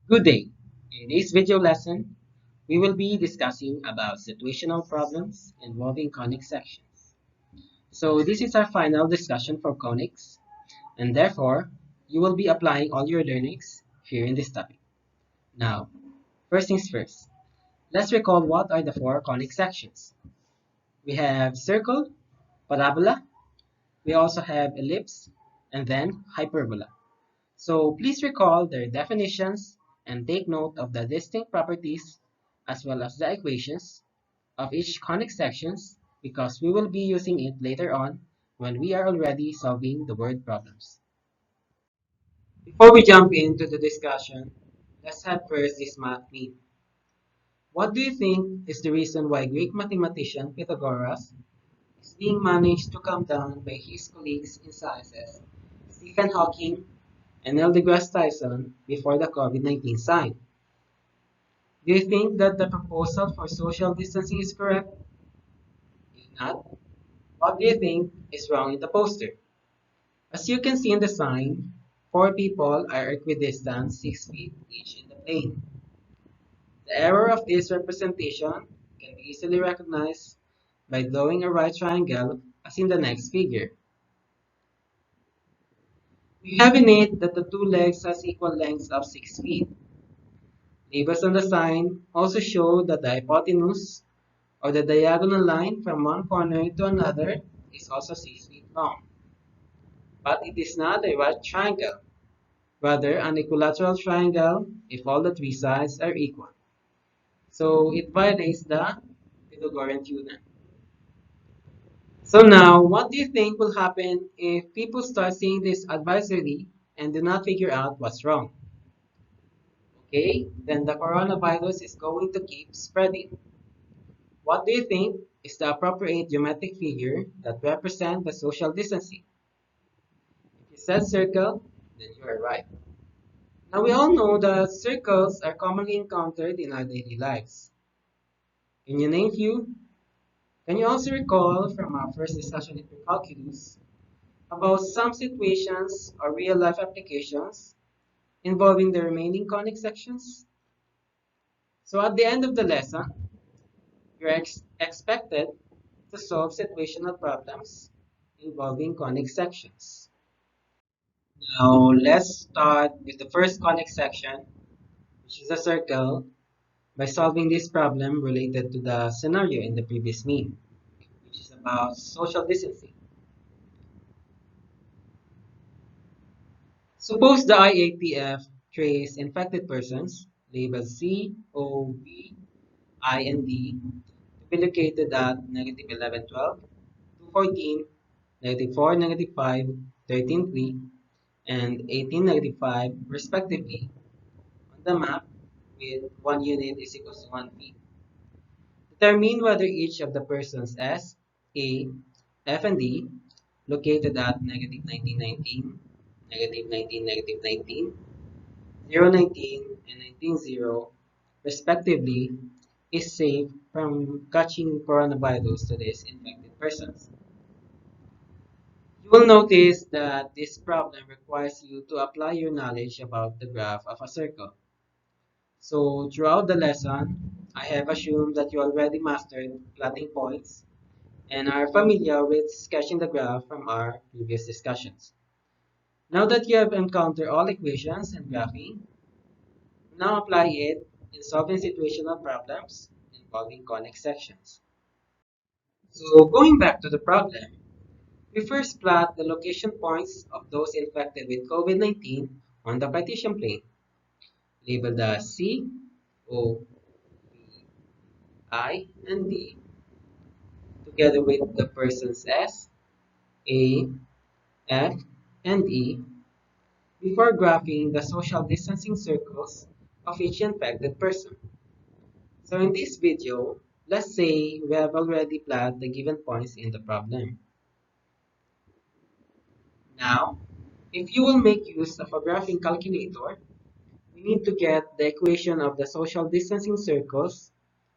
Good day. In this video lesson, we will be discussing about situational problems involving conic sections. So this is our final discussion for conics, and therefore, you will be applying all your learnings here in this topic. Now, first things first, let's recall what are the four conic sections. We have circle, parabola, we also have ellipse, and then hyperbola. So please recall their definitions and take note of the distinct properties as well as the equations of each conic sections because we will be using it later on when we are already solving the word problems. Before we jump into the discussion, let's have first this math meme. What do you think is the reason why Greek mathematician Pythagoras is being managed to come down by his colleagues in sciences, Stephen Hawking and Neil deGrasse Tyson, before the COVID-19 sign? Do you think that the proposal for social distancing is correct? If not, what do you think is wrong in the poster? As you can see in the sign, four people are equidistant 6 feet each in the plane. The error of this representation can be easily recognized by drawing a right triangle as in the next figure. We have in it that the two legs has equal lengths of 6 feet. Labels on the sign also show that the hypotenuse or the diagonal line from one corner to another is also 6 feet long. But it is not a right triangle, rather an equilateral triangle if all the three sides are equal. So it violates the Pythagorean theorem. So now, what do you think will happen if people start seeing this advisory and do not figure out what's wrong? Okay, then the coronavirus is going to keep spreading. What do you think is the appropriate geometric figure that represents the social distancing? If you said circle, then you are right. Now we all know that circles are commonly encountered in our daily lives. Can you name few? Can you also recall from our first discussion in Precalculus about some situations or real-life applications involving the remaining conic sections? So at the end of the lesson, you're expected to solve situational problems involving conic sections. Now let's start with the first conic section, which is a circle, by solving this problem related to the scenario in the previous meme, which is about social distancing. Suppose the IATF trace infected persons labeled C, O, V, I, and D to be located at negative 11, 12, 214, negative 4, negative 5, 13, 3, and 18, negative 5, respectively, on the map with 1 unit is equals to 1 feet. Determine whether each of the persons S, A, F, and D, located at negative 19, 19, negative 19, negative 19, 0, 19, and 19, 0, respectively, is safe from catching coronavirus to these infected persons. You will notice that this problem requires you to apply your knowledge about the graph of a circle. So throughout the lesson, I have assumed that you already mastered plotting points and are familiar with sketching the graph from our previous discussions. Now that you have encountered all equations and graphing, now apply it in solving situational problems involving conic sections. So going back to the problem, we first plot the location points of those infected with COVID-19 on the partition plane, labeled as C, O, V, I, and D, together with the persons S, A, F, and E, before graphing the social distancing circles of each infected person. So in this video, let's say we have already plotted the given points in the problem. Now, if you will make use of a graphing calculator, we need to get the equation of the social distancing circles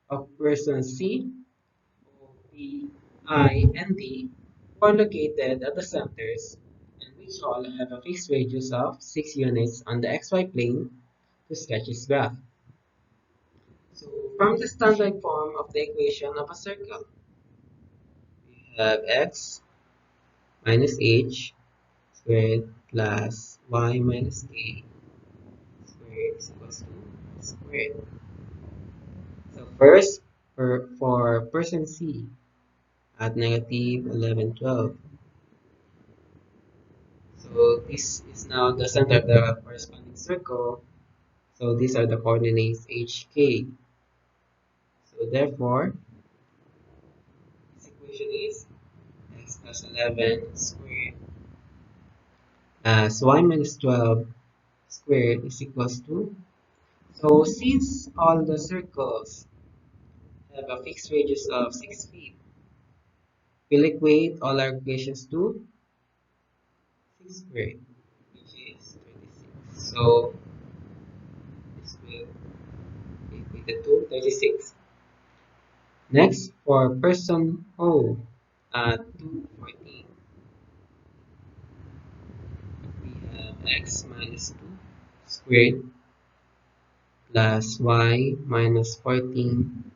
of persons C, O, P, I, and D who are located at the centers and which all have a fixed radius of 6 units on the xy plane to sketch its graph. So from the standard form of the equation of a circle, we have x minus h squared plus y minus k squared is equals to squared. So first, for person C at negative 11, 12. So this is now the center of the corresponding circle. So these are the coordinates hk. So therefore, this equation is x plus 11 squared as y minus 12 squared is equals to. So since all the circles have a fixed radius of 6 feet, we'll equate all our equations to 6 squared, which is 36. So this will be equated to 36. Next, for person O at 214, we have x minus 2 squared plus y minus 14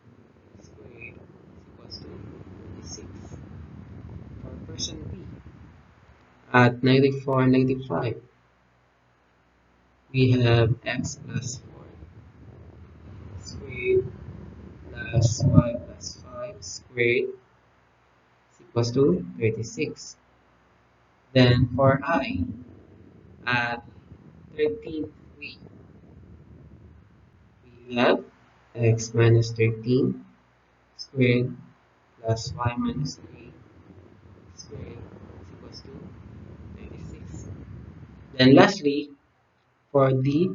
squared equals to 36. For person B at -4, -5, we have x plus 4 squared plus y plus 5 squared is equals to 36. Then for I at 13, we have x minus 13 squared plus y minus 3 squared is equals to 36. Then lastly, for D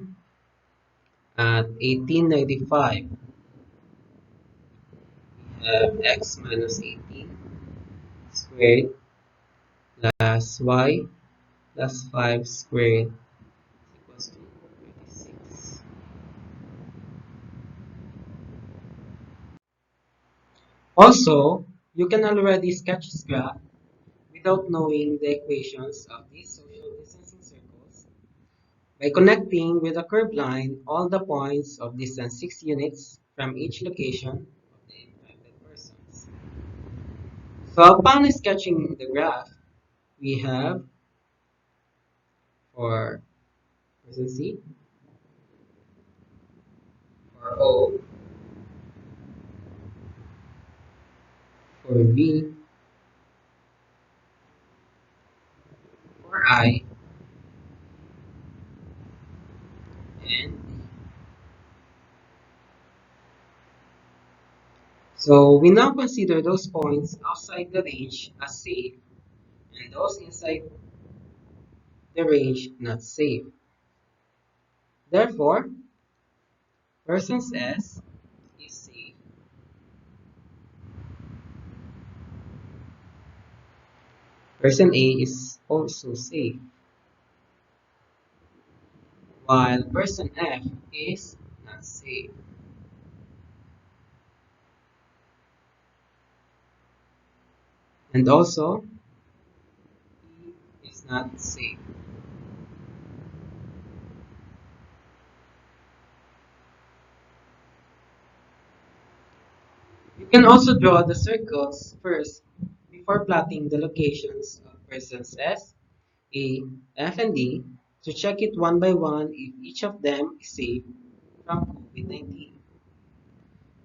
at 1895, we have x minus 18 squared plus y plus 5 squared equals to 36. Also, you can already sketch this graph without knowing the equations of these social distancing circles by connecting with a curved line all the points of distance 6 units from each location of the impacted persons. So upon sketching the graph, we have for person C, for O, for V, for I, and so we now consider those points outside the range as safe and those inside the range not safe. Therefore, person S is safe, person A is also safe, while person F is not safe. And also, E is not safe. You can also draw the circles first before plotting the locations of persons S, A, F, and D to check it one by one if each of them is safe from COVID-19.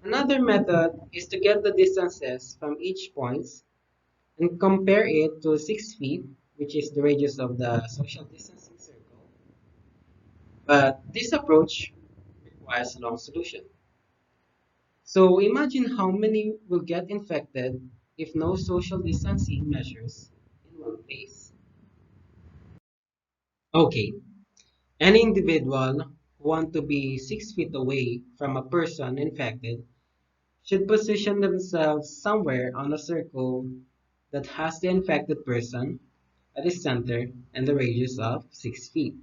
Another method is to get the distances from each point and compare it to 6 feet, which is the radius of the social distancing circle. But this approach requires long solution. So imagine how many will get infected if no social distancing measures in one place. Okay, any individual who want to be 6 feet away from a person infected should position themselves somewhere on a circle that has the infected person at its center and the radius of 6 feet.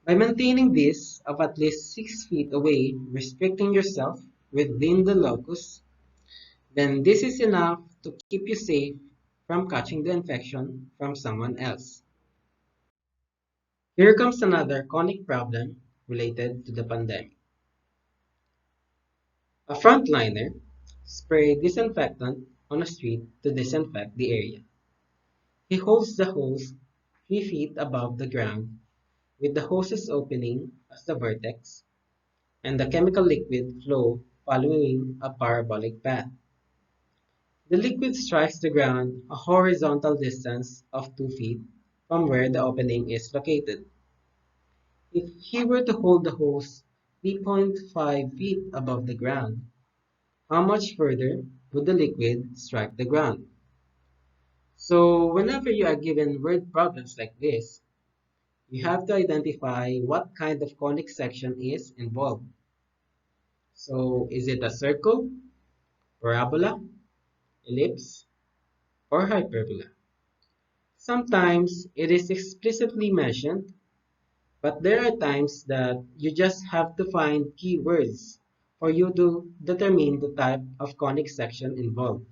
By maintaining this of at least 6 feet away, restricting yourself within the locus, then this is enough to keep you safe from catching the infection from someone else. Here comes another conic problem related to the pandemic. A frontliner sprayed disinfectant on a street to disinfect the area. He holds the hose 3 feet above the ground with the hoses opening as the vertex and the chemical liquid flow following a parabolic path. The liquid strikes the ground a horizontal distance of 2 feet from where the opening is located. If he were to hold the hose 3.5 feet above the ground, how much further would the liquid strike the ground? So whenever you are given word problems like this, you have to identify what kind of conic section is involved. So is it a circle, parabola, ellipse, or hyperbola? Sometimes it is explicitly mentioned, but there are times that you just have to find keywords for you to determine the type of conic section involved.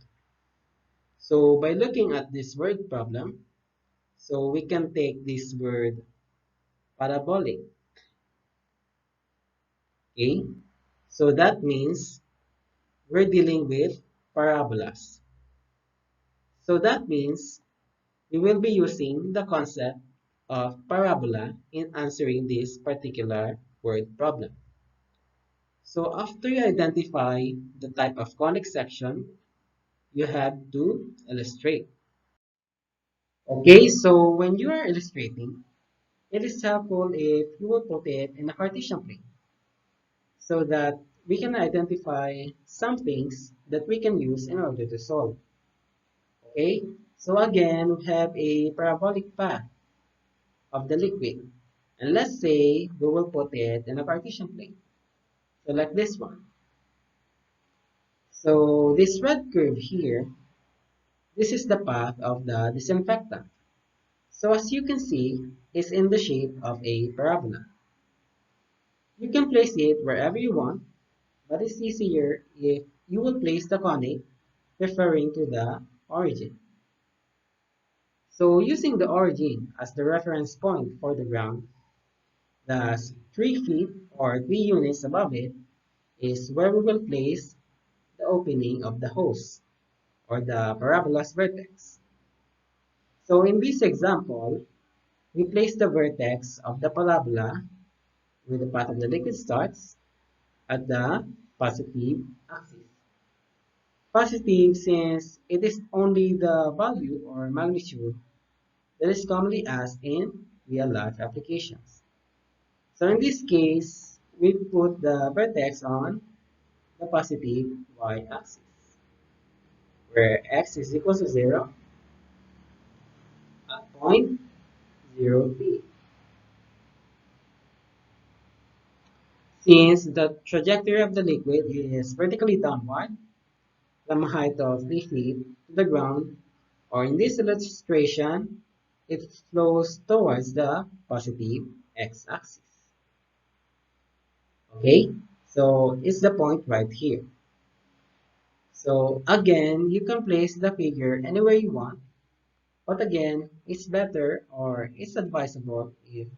So by looking at this word problem, so we can take this word parabolic. Okay? So that means we're dealing with parabolas. So that means we will be using the concept of parabola in answering this particular word problem. So after you identify the type of conic section, you have to illustrate. Okay, so when you are illustrating, it is helpful if you will put it in a Cartesian plane so that we can identify some things that we can use in order to solve. Okay, so again, we have a parabolic path of the liquid. And let's say we will put it in a Cartesian plane. So like this one. So this red curve here, this is the path of the disinfectant. So as you can see, it's in the shape of a parabola. You can place it wherever you want, but it's easier if you will place the conic referring to the origin. So using the origin as the reference point for the ground, thus 3 feet or 3 units above it is where we will place the opening of the hose or the parabola's vertex. So in this example, we place the vertex of the parabola where the path of the liquid starts at the positive axis. Positive since it is only the value or magnitude that is commonly asked in real-life applications. So in this case, we put the vertex on the positive y-axis, where x is equal to 0 at point 0, 3. Since the trajectory of the liquid is vertically downward from a height of 3 feet to the ground, or in this illustration, it flows towards the positive x-axis. Okay, so it's the point right here. So again, you can place the figure anywhere you want, but again, it's better or it's advisable if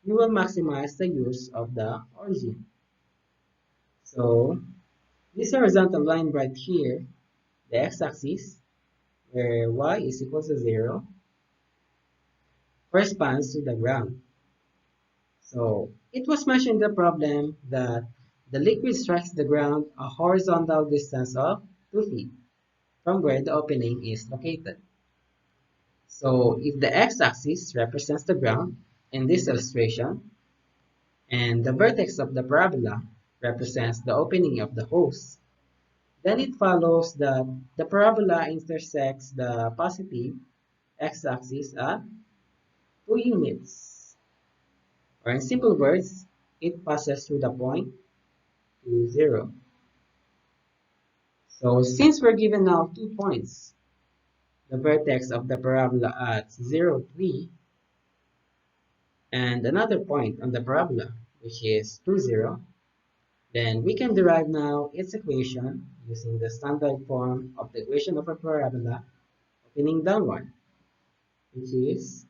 you will maximize the use of the origin. So this horizontal line right here, the x-axis, where y is equal to 0, corresponds to the ground. So it was mentioned in the problem that the liquid strikes the ground a horizontal distance of 2 feet from where the opening is located. So if the x-axis represents the ground in this illustration, and the vertex of the parabola represents the opening of the hose, then it follows that the parabola intersects the positive x-axis at 2 units. Or in simple words, it passes through the point 2, 0. So since we're given now 2 points, the vertex of the parabola at 0, 3, and another point on the parabola, which is 2, 0, then we can derive now its equation using the standard form of the equation of a parabola opening downward, which is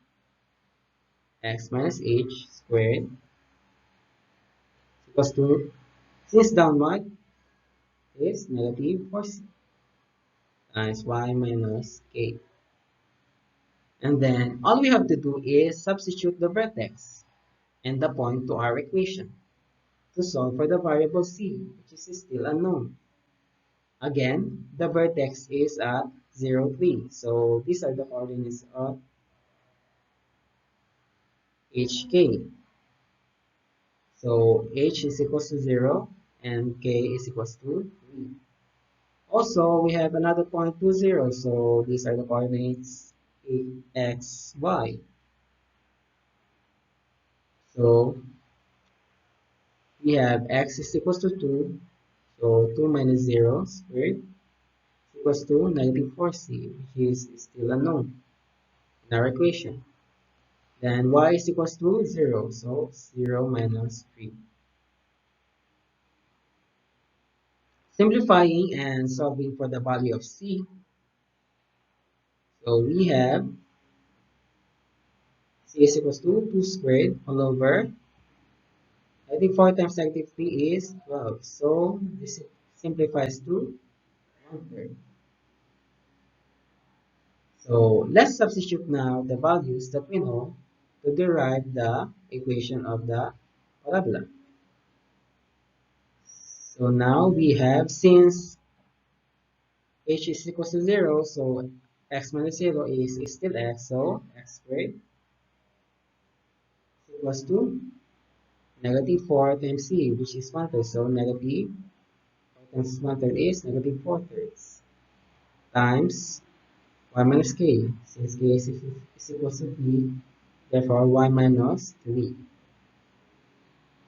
x minus h squared equals to, since downward is negative 4c times y minus k. And then all we have to do is substitute the vertex and the point to our equation to solve for the variable c, which is still unknown. Again, the vertex is at 0, 3. So these are the coordinates of hk. So h is equals to 0 and k is equals to 3. Also, we have another point 2, 0. So these are the coordinates x, y. So we have x is equals to 2. So 2 minus 0 squared equals to negative 4c, which is still unknown in our equation. Then y is equals to 0. So 0 minus 3. Simplifying and solving for the value of c. So we have c is equals to 2 squared all over. I think 4 times negative 3 is 12. So this simplifies to 1/3. So let's substitute now the values that we know to derive the equation of the parabola. So now we have, since h is equals to 0, so x minus 0 is still x, so x squared equals to negative 4 times c, which is 1/3. So negative 4 times 1/3 is negative 4/3 times y minus k, since k is equals to 3, therefore y minus 3.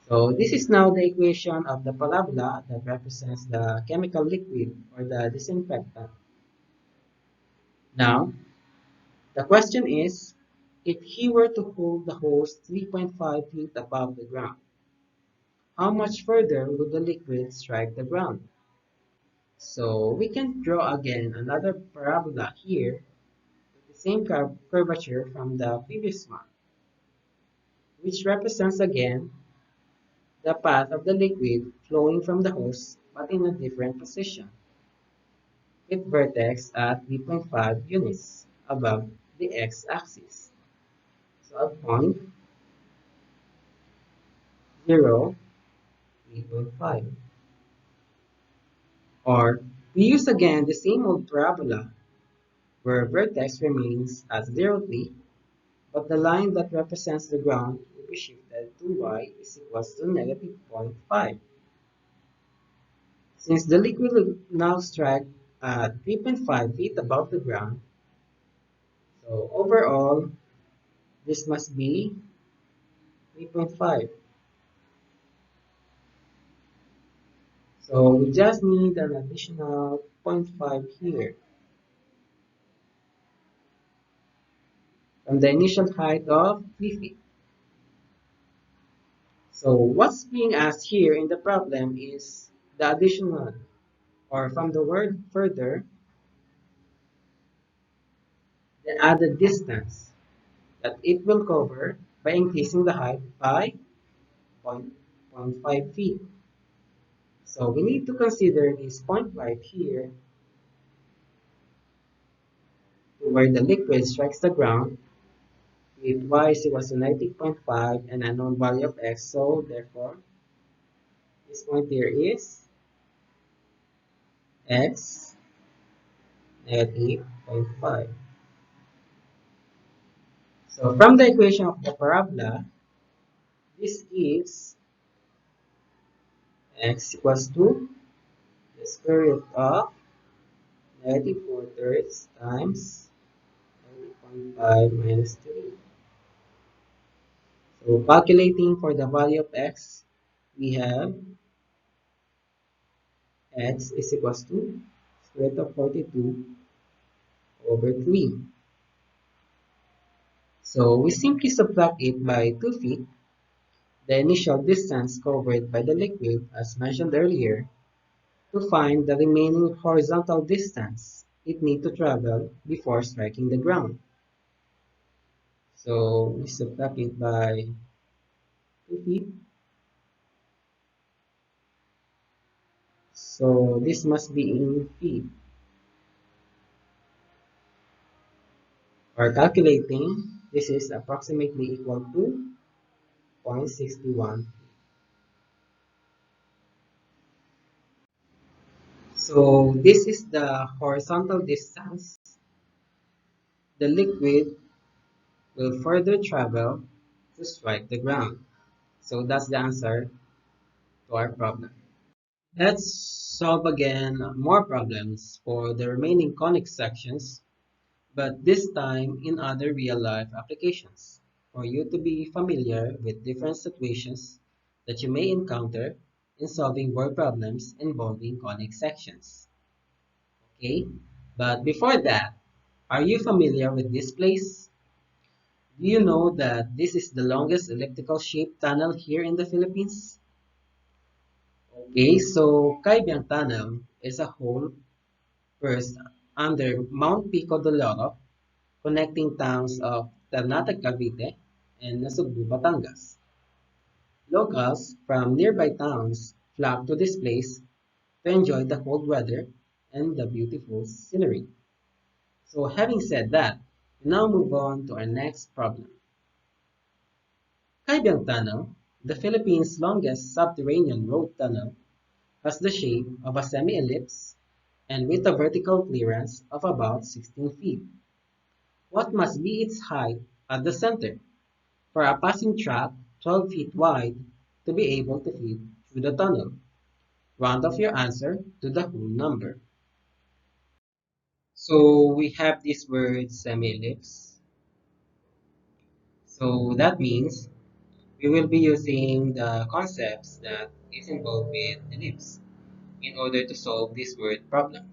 So this is now the equation of the parabola that represents the chemical liquid or the disinfectant. Now, the question is, if he were to hold the hose 3.5 feet above the ground, how much further would the liquid strike the ground? So we can draw again another parabola here with the same curvature from the previous one, which represents again the path of the liquid flowing from the hose but in a different position, with vertex at 3.5 units above the x-axis. So at point 0, 3.5. Or we use again the same old parabola where vertex remains at 0, 3, but the line that represents the ground will be shifted to y is equals to negative zero point 0.5. Since the liquid will now strike at 3.5 feet above the ground, so overall, this must be 3.5. So we just need an additional zero point 0.5 here from the initial height of 3 feet. So what's being asked here in the problem is the additional, or from the word further, the added distance that it will cover by increasing the height by zero point 0.5 feet. So we need to consider this point right here to where the liquid strikes the ground with y is equals to negative zero point 0.5 and a known value of x. So therefore, this point here is x negative zero point 0.5. So from the equation of the parabola, this gives x equals to the square root of negative 4/3 times negative zero point 0.5 minus 3. So calculating for the value of x, we have x is equals to square root of 42 over 3. So we simply subtract it by 2 feet, the initial distance covered by the liquid as mentioned earlier, to find the remaining horizontal distance it needs to travel before striking the ground. So we subtract it by 2 feet. So this must be in feet. For calculating, this is approximately equal to 0.61. So this is the horizontal distance the liquid will further travel to strike the ground. So that's the answer to our problem. Let's solve again more problems for the remaining conic sections, but this time in other real-life applications, for you to be familiar with different situations that you may encounter in solving word problems involving conic sections. Okay? But before that, are you familiar with this place? Do you know that this is the longest elliptical shaped tunnel here in the Philippines? Okay, so Kaibang Tunnel is a hole first under Mount Pico de Loro, connecting towns of Ternate, Cavite and Nasugbu, Batangas. Locals from nearby towns flock to this place to enjoy the cold weather and the beautiful scenery. So having said that, we now move on to our next problem. Kaibang Tunnel, the Philippines' longest subterranean road tunnel, has the shape of a semi-ellipse and with a vertical clearance of about 16 feet. What must be its height at the center for a passing track 12 feet wide to be able to fit through the tunnel? Round off your answer to the whole number. So we have this word semi-ellipse. So that means we will be using the concepts that is involved with ellipse in order to solve this word problem.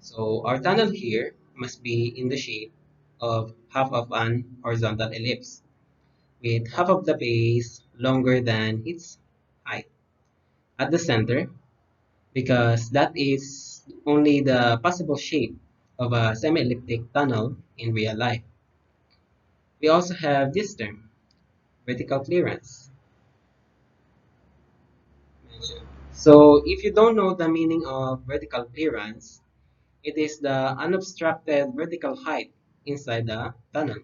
So our tunnel here must be in the shape of half of an horizontal ellipse, with half of the base longer than its height at the center, because that is only the possible shape of a semi-elliptic tunnel in real life. We also have this term, vertical clearance. So if you don't know the meaning of vertical clearance, it is the unobstructed vertical height inside the tunnel.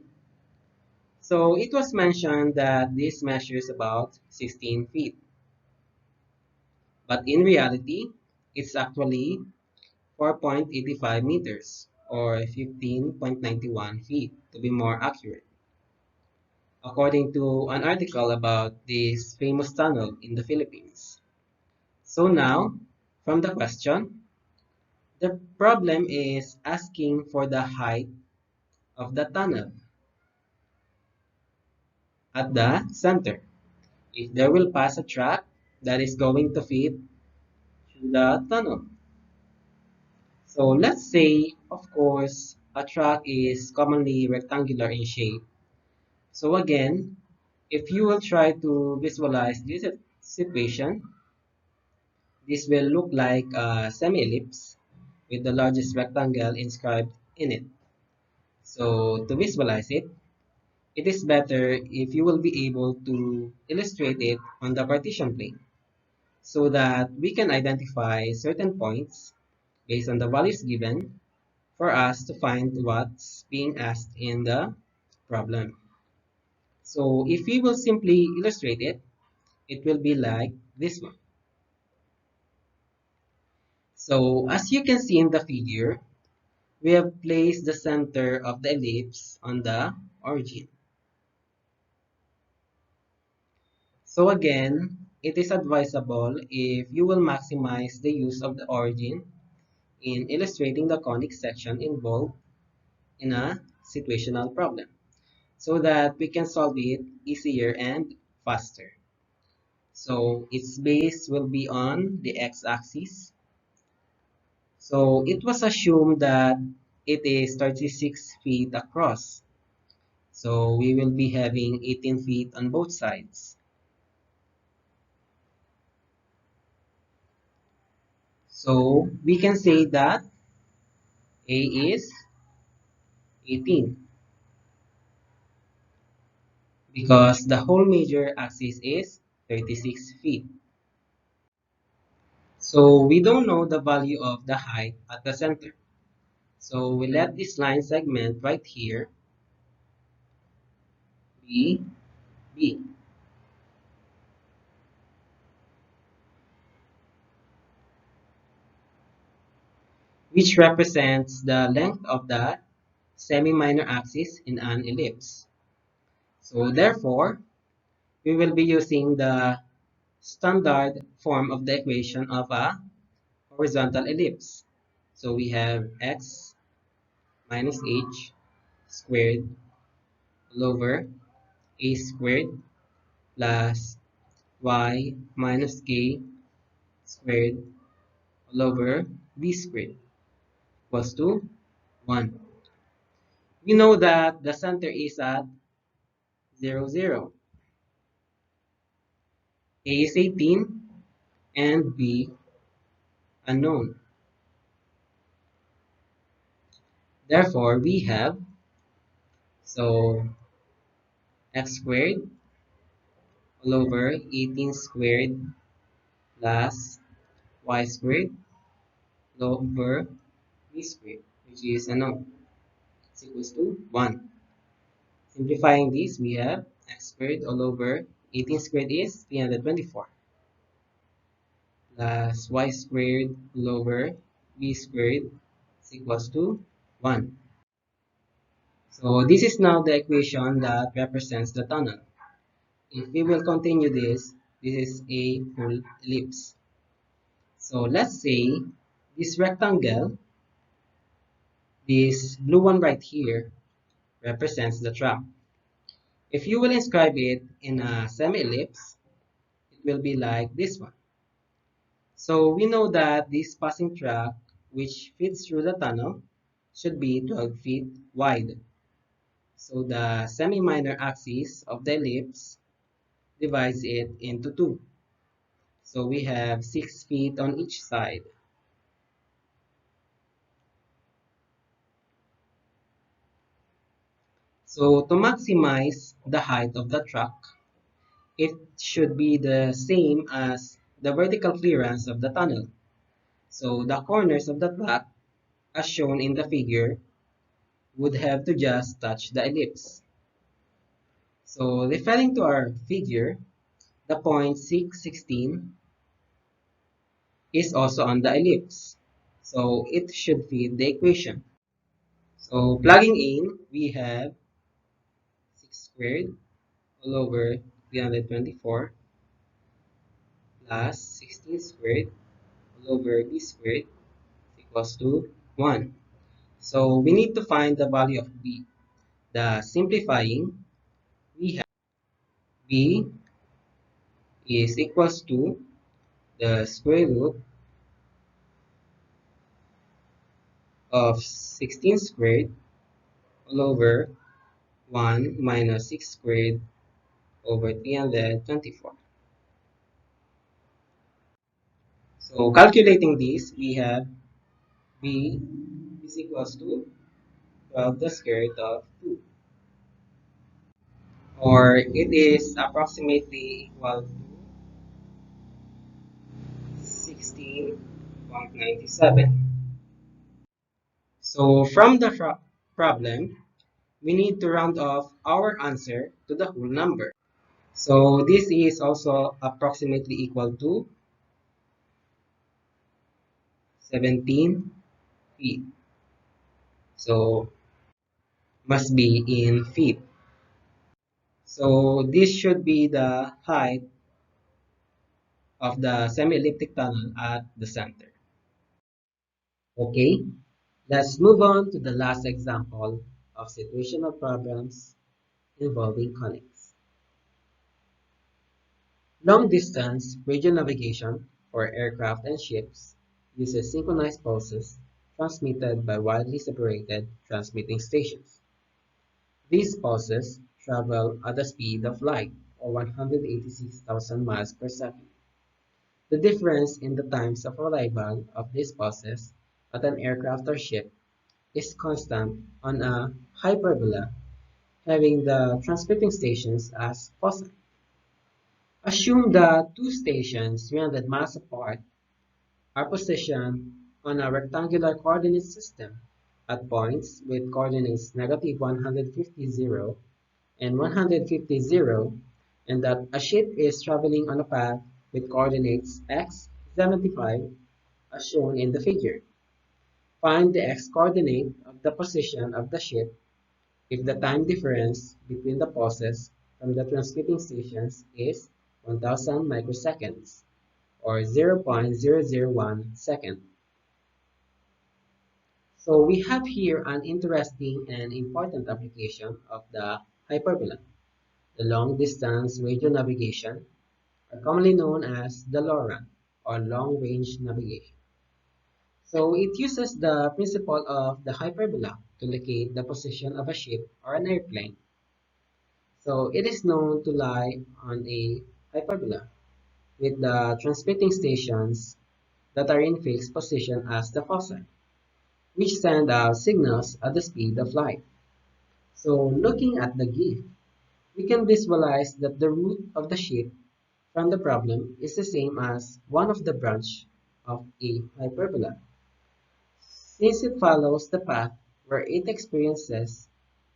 So it was mentioned that this measures about 16 feet, but in reality, it's actually 4.85 meters or 15.91 feet to be more accurate, according to an article about this famous tunnel in the Philippines. So now, from the question, the problem is asking for the height of the tunnel at the center. If there will pass a track that is going to fit through the tunnel. So let's say, of course, a track is commonly rectangular in shape. So again, if you will try to visualize this situation, this will look like a semi-ellipse with the largest rectangle inscribed in it. So to visualize it, it is better if you will be able to illustrate it on the partition plane so that we can identify certain points based on the values given for us to find what's being asked in the problem. So if we will simply illustrate it, it will be like this one. So as you can see in the figure, we have placed the center of the ellipse on the origin. So again, it is advisable if you will maximize the use of the origin in illustrating the conic section involved in a situational problem, so that we can solve it easier and faster. So its base will be on the x-axis. So it was assumed that it is 36 feet across. So we will be having 18 feet on both sides. So we can say that A is 18 because the whole major axis is 36 feet. So we don't know the value of the height at the center. So we let this line segment right here be B, which represents the length of the semi-minor axis in an ellipse. So therefore, we will be using the standard form of the equation of a horizontal ellipse. So we have x minus h squared all over a squared plus y minus k squared all over b squared equals to 1. We know that the center is at 0, 0. A is 18 and b unknown. Therefore, we have so x squared all over 18 squared plus y squared all over b squared, which is unknown. Is equals to 1. Simplifying this, we have x squared all over 18 squared is 324 plus y squared all over b squared is equals to 1. So this is now the equation that represents the tunnel. If we will continue this is a full ellipse. So let's say this rectangle, this blue one right here, represents the track. If you will inscribe it in a semi-ellipse, it will be like this one. So we know that this passing track, which fits through the tunnel, should be 12 feet wide. So the semi-minor axis of the ellipse divides it into two. So we have 6 feet on each side. So to maximize the height of the track, it should be the same as the vertical clearance of the tunnel. So the corners of the track, as shown in the figure, would have to just touch the ellipse. So referring to our figure, the point 616 is also on the ellipse. So it should fit the equation. So plugging in, we have 6 squared all over 324 plus 16 squared all over b squared equals to 1. So we need to find the value of b. The simplifying, we have b is equals to the square root of 16 squared all over 1 minus 6 squared over 324. So calculating this, we have b is equals to 12 the square root of 2. Or it is approximately equal to 16.97. So from the problem, we need to round off our answer to the whole number. So this is also approximately equal to 17 feet. So must be in feet. So this should be the height of the semi-elliptic tunnel at the center. Okay, let's move on to the last example of situational problems involving conics. Long-distance radio navigation for aircraft and ships uses synchronized pulses transmitted by widely separated transmitting stations. These pulses travel at the speed of light, or 186,000 miles per second. The difference in the times of arrival of these pulses at an aircraft or ship is constant on a hyperbola having the transmitting stations as foci. Assume the two stations 300 miles apart are positioned on a rectangular coordinate system at points with coordinates negative 150, 0, and 150, 0, and that a ship is traveling on a path with coordinates x, 75, as shown in the figure. Find the x-coordinate of the position of the ship if the time difference between the pulses from the transmitting stations is 1000 microseconds or 0.001 second. So we have here an interesting and important application of the hyperbola, the long distance radio navigation, or commonly known as the LoRaN or long range navigation. So it uses the principle of the hyperbola to locate the position of a ship or an airplane. So it is known to lie on a hyperbola with the transmitting stations that are in fixed position as the foci, which send out signals at the speed of light. So looking at the GIF, we can visualize that the root of the ship from the problem is the same as one of the branch of a hyperbola, since it follows the path where it experiences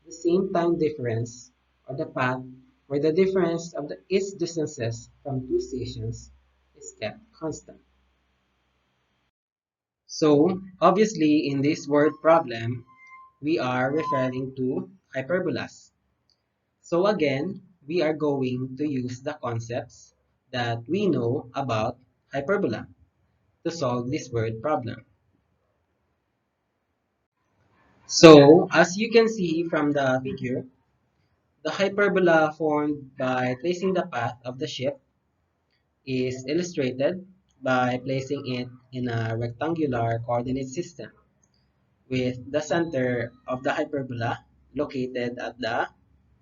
the same time difference, or the path where the difference of its distances from two stations is kept constant. So, obviously, in this word problem, we are referring to hyperbolas. So again, we are going to use the concepts that we know about hyperbola to solve this word problem. So, as you can see from the figure, the hyperbola formed by tracing the path of the ship is illustrated by placing it in a rectangular coordinate system with the center of the hyperbola located at the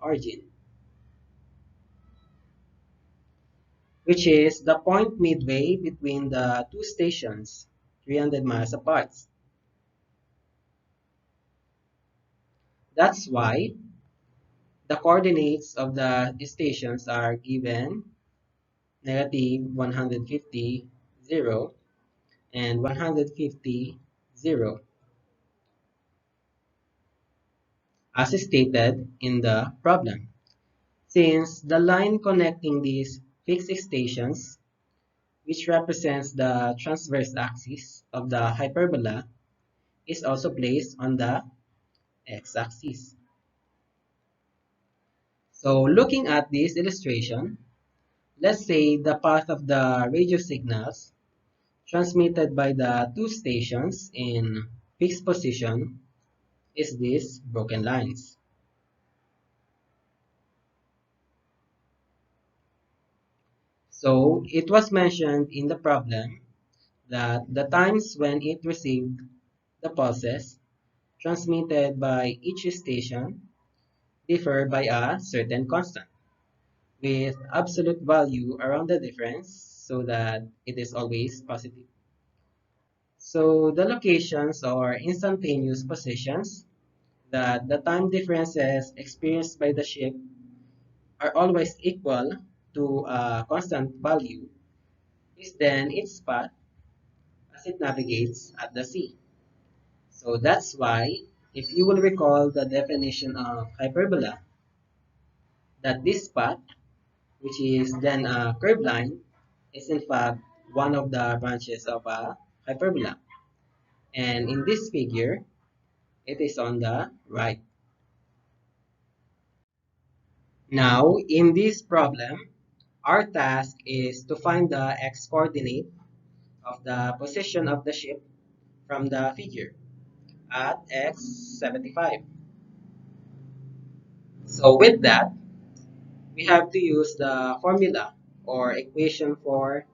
origin, which is the point midway between the two stations, 300 miles apart. That's why the coordinates of the stations are given negative 150, 0, and 150, 0, as stated in the problem. Since the line connecting these fixed stations, which represents the transverse axis of the hyperbola, is also placed on the x-axis. So looking at this illustration, let's say the path of the radio signals transmitted by the two stations in fixed position is these broken lines. So it was mentioned in the problem that the times when it received the pulses transmitted by each station differ by a certain constant, with absolute value around the difference so that it is always positive. So the locations or instantaneous positions that the time differences experienced by the ship are always equal to a constant value is then its path as it navigates at the sea. So that's why, if you will recall the definition of hyperbola, that this path, which is then a curved line, is in fact one of the branches of a hyperbola. And in this figure, it is on the right. Now, in this problem, our task is to find the x-coordinate of the position of the ship from the figure at x 75. So with that, we have to use the formula or equation for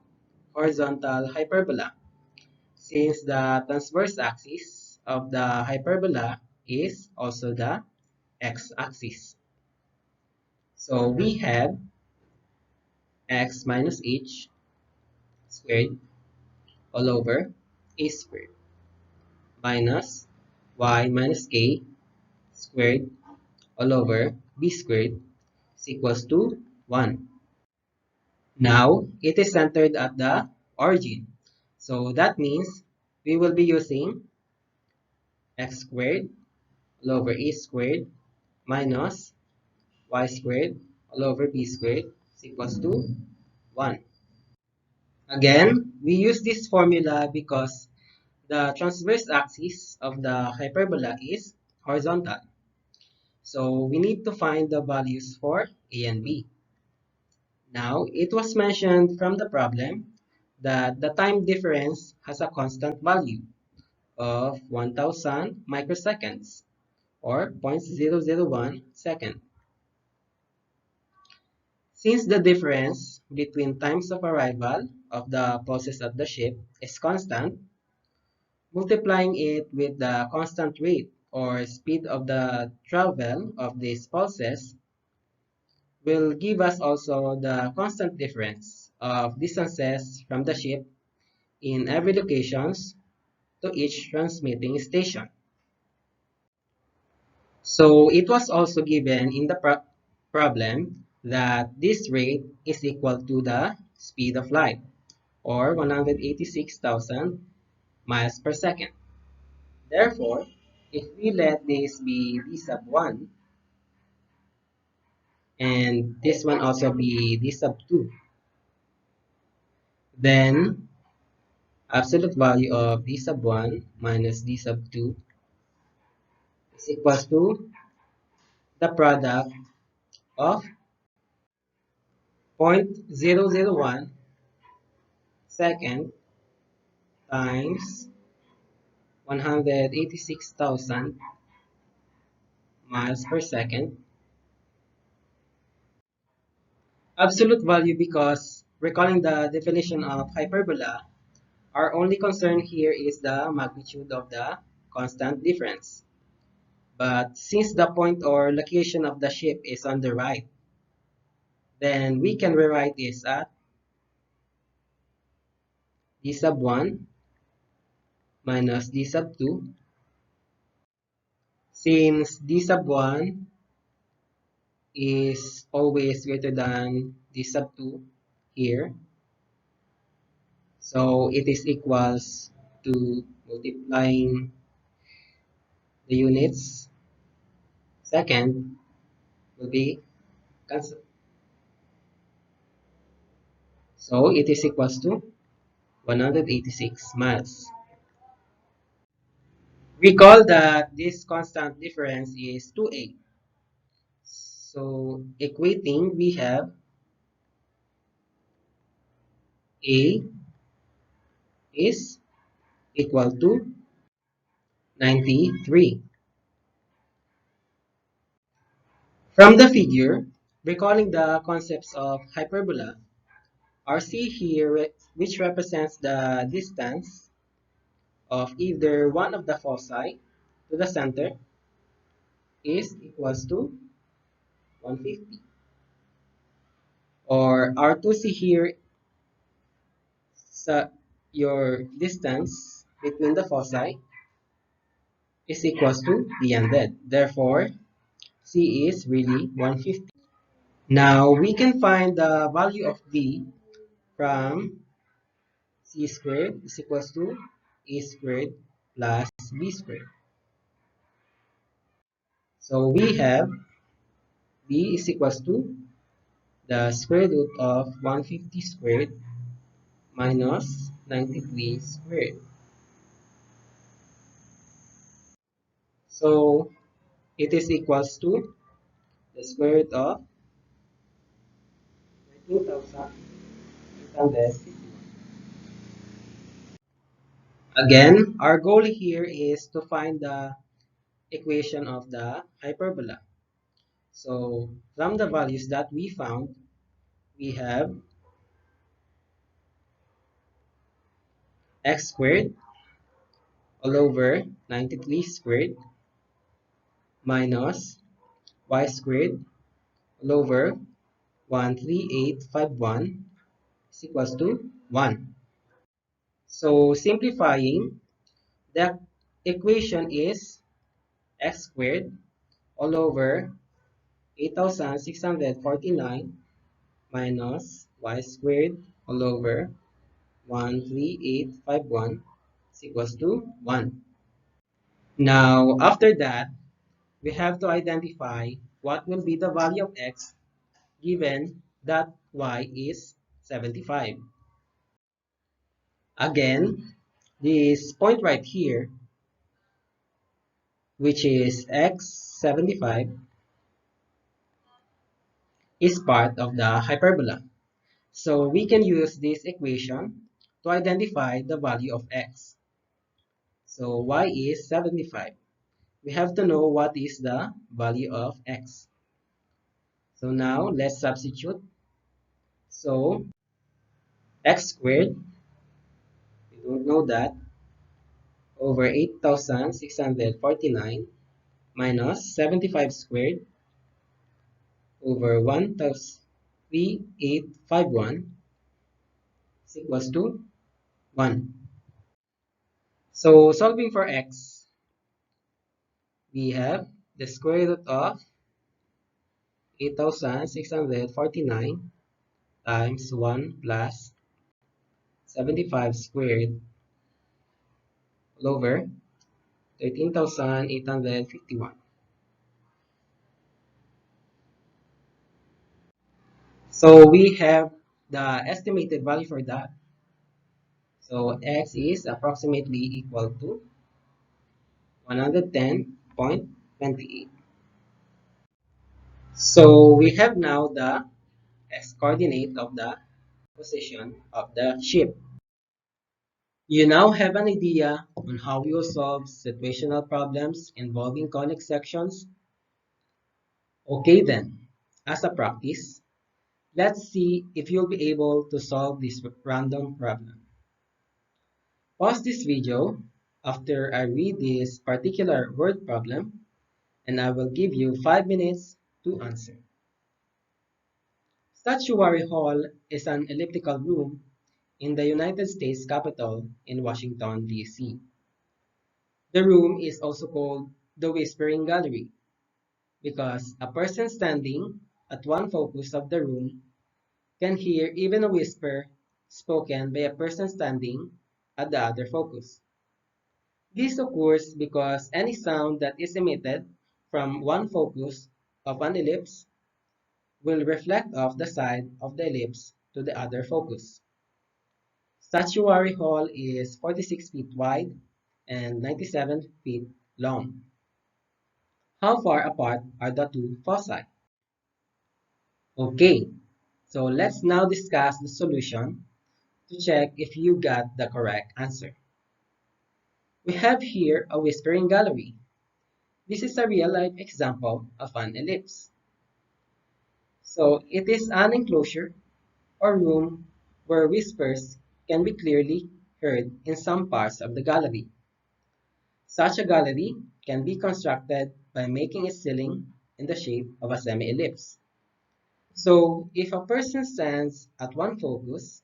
horizontal hyperbola, since the transverse axis of the hyperbola is also the x-axis. So we have x minus h squared all over a squared minus y minus k squared all over b squared is equals to 1. Now, it is centered at the origin. So that means we will be using x squared all over a squared minus y squared all over b squared is equals to 1. Again, we use this formula because the transverse axis of the hyperbola is horizontal. So we need to find the values for a and b. Now, it was mentioned from the problem that the time difference has a constant value of 1000 microseconds or 0.001 second. Since the difference between times of arrival of the pulses at the ship is constant, multiplying it with the constant rate or speed of the travel of these pulses will give us also the constant difference of distances from the ship in every locations to each transmitting station. So it was also given in the problem that this rate is equal to the speed of light or 186,000 miles per second. Therefore, if we let this be d sub 1 and this one also be d sub 2, then absolute value of d sub 1 minus d sub 2 is equals to the product of 0.001 second times 186,000 miles per second. Absolute value because recalling the definition of hyperbola, our only concern here is the magnitude of the constant difference. But since the point or location of the ship is on the right, then we can rewrite this at d sub 1 minus d sub 2. Since d sub 1 is always greater than d sub 2 here, so it is equals to multiplying the units second will be cancelled. So it is equals to 186 miles. Recall that this constant difference is 2a. So equating, we have a is equal to 93. From the figure, recalling the concepts of hyperbola, our c here, which represents the distance of either one of the foci to the center, is equals to 150. Or our 2c here, your distance between the foci is equals to the ended. Therefore, c is really 150. Now, we can find the value of b from c squared is equals to a squared plus b squared. So we have b is equals to the square root of 150 squared minus 93 squared. So it is equals to the square root of 13,851. Again, our goal here is to find the equation of the hyperbola. So from the values that we found, we have x squared all over 93 squared minus y squared all over 13851 is equals to 1. So simplifying, the equation is x squared all over 8,649 minus y squared all over 13851 is equals to 1. Now, after that, we have to identify what will be the value of x given that y is 75. Again, this point right here, which is x 75, is part of the hyperbola. So we can use this equation to identify the value of x. So y is 75. We have to know what is the value of x. So now let's substitute. So x squared, we don't know that, over 8,649 minus 75 squared over 1,3851 is equals to 1. So solving for x, we have the square root of 8,649 times 1 plus 75 squared all over 13,851. So we have the estimated value for that. So x is approximately equal to 110.28. So we have now the x coordinate of the position of the ship. You now have an idea on how you will solve situational problems involving conic sections. Okay then, as a practice, let's see if you'll be able to solve this random problem. Pause this video after I read this particular word problem and I will give you 5 minutes to answer. Statuary Hall is an elliptical room in the United States Capitol in Washington, D.C. The room is also called the Whispering Gallery because a person standing at one focus of the room can hear even a whisper spoken by a person standing at the other focus. This occurs because any sound that is emitted from one focus of an ellipse will reflect off the side of the ellipse to the other focus. Statuary Hall is 46 feet wide and 97 feet long. How far apart are the two foci? Okay, so let's now discuss the solution to check if you got the correct answer. We have here a whispering gallery. This is a real-life example of an ellipse. So it is an enclosure or room where whispers can be clearly heard in some parts of the gallery. Such a gallery can be constructed by making its ceiling in the shape of a semi-ellipse. So if a person stands at one focus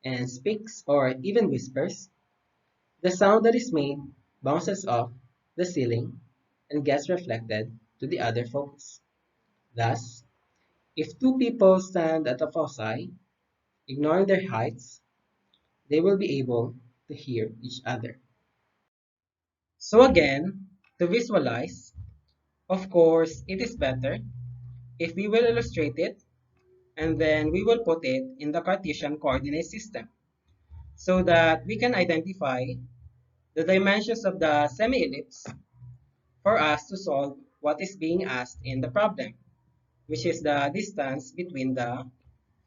and speaks or even whispers, the sound that is made bounces off the ceiling and gets reflected to the other focus. Thus, if two people stand at a foci, ignoring their heights, they will be able to hear each other. So again, to visualize, of course, it is better if we will illustrate it and then we will put it in the Cartesian coordinate system so that we can identify the dimensions of the semi-ellipse for us to solve what is being asked in the problem, which is the distance between the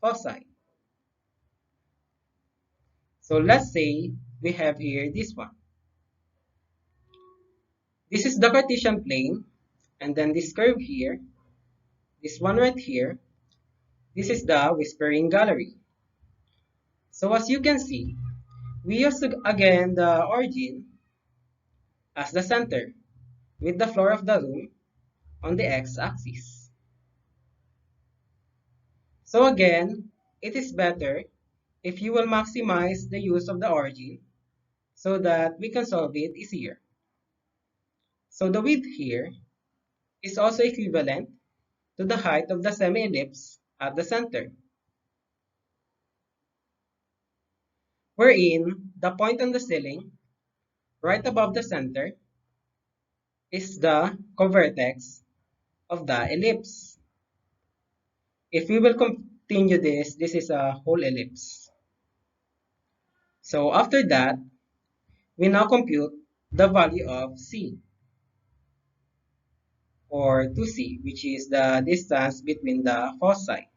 foci. So let's say we have here this one. This is the Cartesian plane, and then this curve here, this one right here, this is the whispering gallery. So as you can see, we use again the origin as the center with the floor of the room on the x-axis. So again, it is better if you will maximize the use of the origin so that we can solve it easier. So the width here is also equivalent to the height of the semi-ellipse at the center. wherein the point on the ceiling, right above the center, is the covertex of the ellipse. If we will continue this is a whole ellipse. So after that, we now compute the value of C, or 2C, which is the distance between the foci.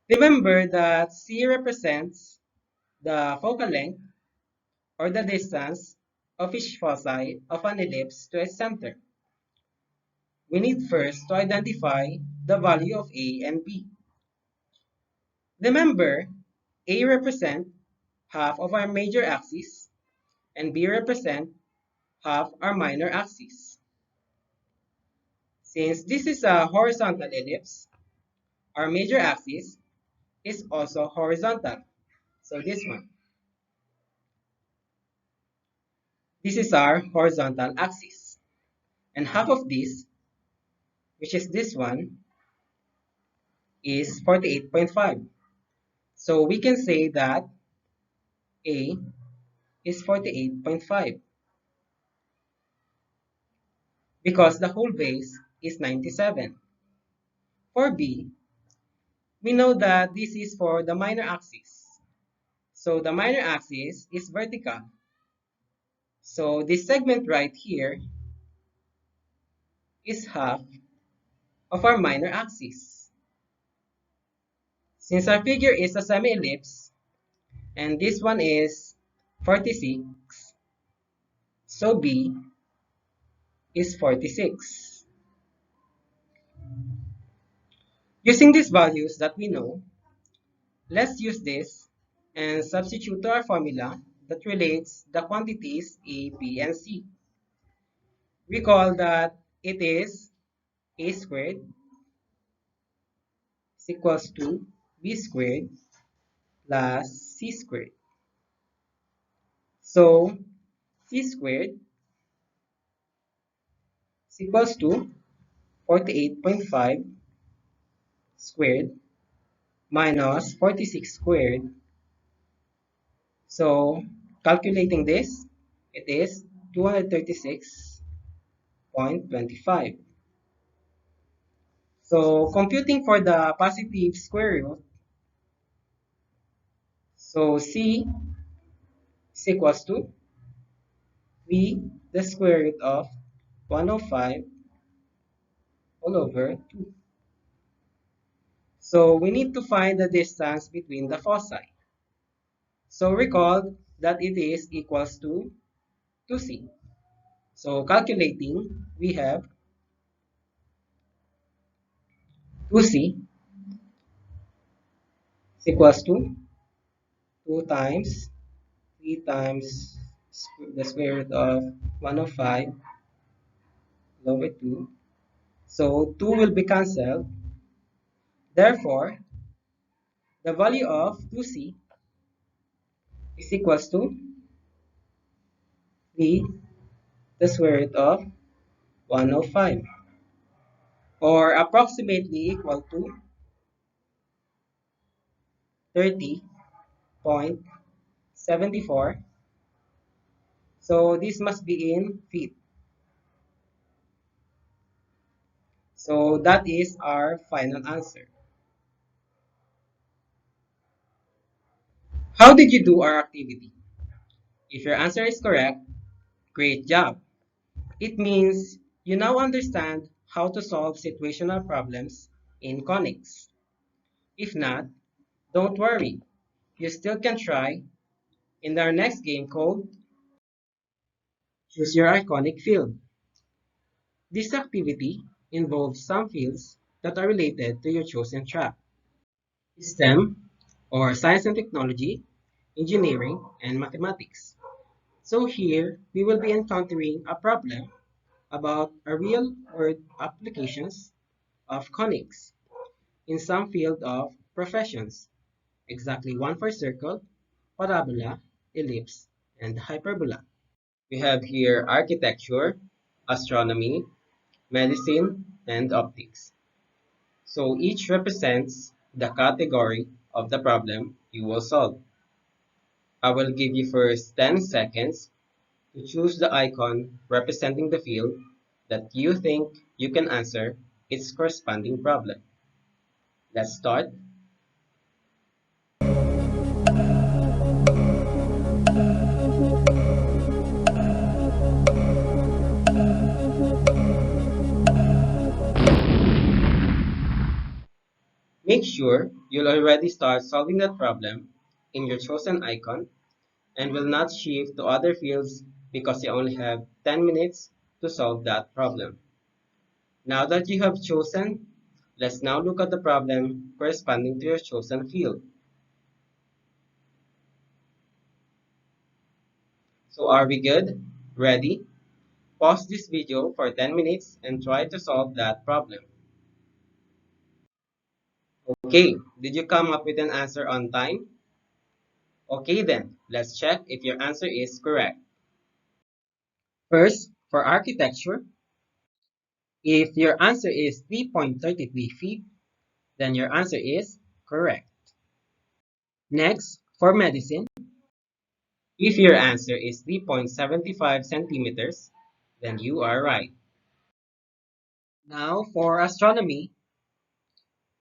Remember that C represents the focal length, or the distance of each foci of an ellipse to its center. We need first to identify the value of A and B. Remember, A represents half of our major axis, and B represents half our minor axis. Since this is a horizontal ellipse, our major axis is also horizontal. So this one. This is our horizontal axis. And half of this, which is this one, is 48.5. So we can say that A is 48.5 because the whole base is 97. For B, we know that this is for the minor axis. So the minor axis is vertical. So this segment right here is half of our minor axis. Since our figure is a semi-ellipse, and this one is 46, so B is 46. Using these values that we know, let's use this and substitute to our formula that relates the quantities A, B, and C. Recall that it is A squared is equals to B squared plus C squared. So C squared is equals to 48.5 squared minus 46 squared. So calculating this, it is 236.25. So computing for the positive square root, so C is equals to V, the square root of 105 all over 2. So we need to find the distance between the foci. So recall that it is equals to 2C. So calculating, we have 2C is equals to 2 times 3 times the square root of 105 over 2. So 2 will be cancelled. Therefore, the value of 2C is equals to 3 the square root of 105, or approximately equal to 30.74. So this must be in feet. So that is our final answer. How did you do our activity? If your answer is correct, great job. It means you now understand how to solve situational problems in conics. If not, don't worry. You still can try in our next game called Choose Your Iconic Field. This activity involves some fields that are related to your chosen track: STEM, or Science and Technology, Engineering, and Mathematics. So here, we will be encountering a problem about a real-world applications of conics in some field of professions, exactly one for circle, parabola, ellipse, and hyperbola. We have here architecture, astronomy, medicine, and optics. So each represents the category of the problem you will solve. I will give you first 10 seconds to choose the icon representing the field that you think you can answer its corresponding problem. Let's start. Make sure you'll already start solving that problem in your chosen icon and will not shift to other fields because you only have 10 minutes to solve that problem. Now that you have chosen, let's now look at the problem corresponding to your chosen field. So are we good? Ready? Pause this video for 10 minutes and try to solve that problem. Okay, did you come up with an answer on time? Okay then, let's check if your answer is correct. First, for architecture, if your answer is 3.33 feet, then your answer is correct. Next, for medicine, if your answer is 3.75 centimeters, then you are right. Now, for astronomy,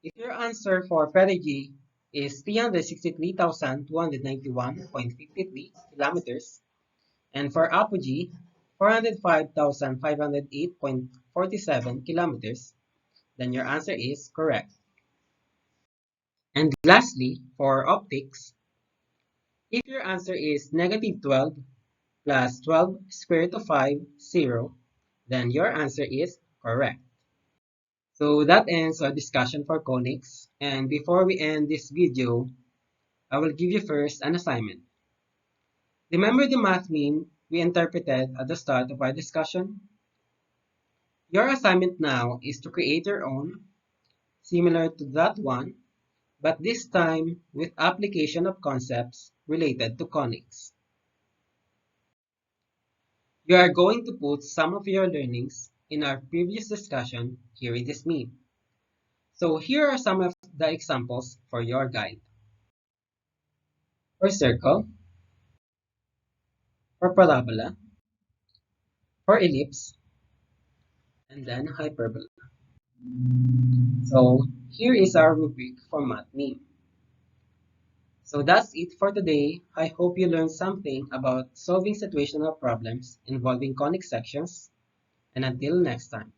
if your answer for perigee is 363,291.53 kilometers, and for apogee, 405,508.47 kilometers, then your answer is correct. And lastly, for optics, if your answer is negative 12 plus 12 square root of 5, 0, then your answer is correct. So that ends our discussion for conics. And before we end this video, I will give you first an assignment. Remember the math meme we interpreted at the start of our discussion? Your assignment now is to create your own, similar to that one, but this time with application of concepts related to conics. You are going to put some of your learnings in our previous discussion here in this meme. So here are some of the examples for your guide. For circle, for parabola, for ellipse, and then hyperbola. So here is our rubric for math meme. So that's it for today. I hope you learned something about solving situational problems involving conic sections. And until next time.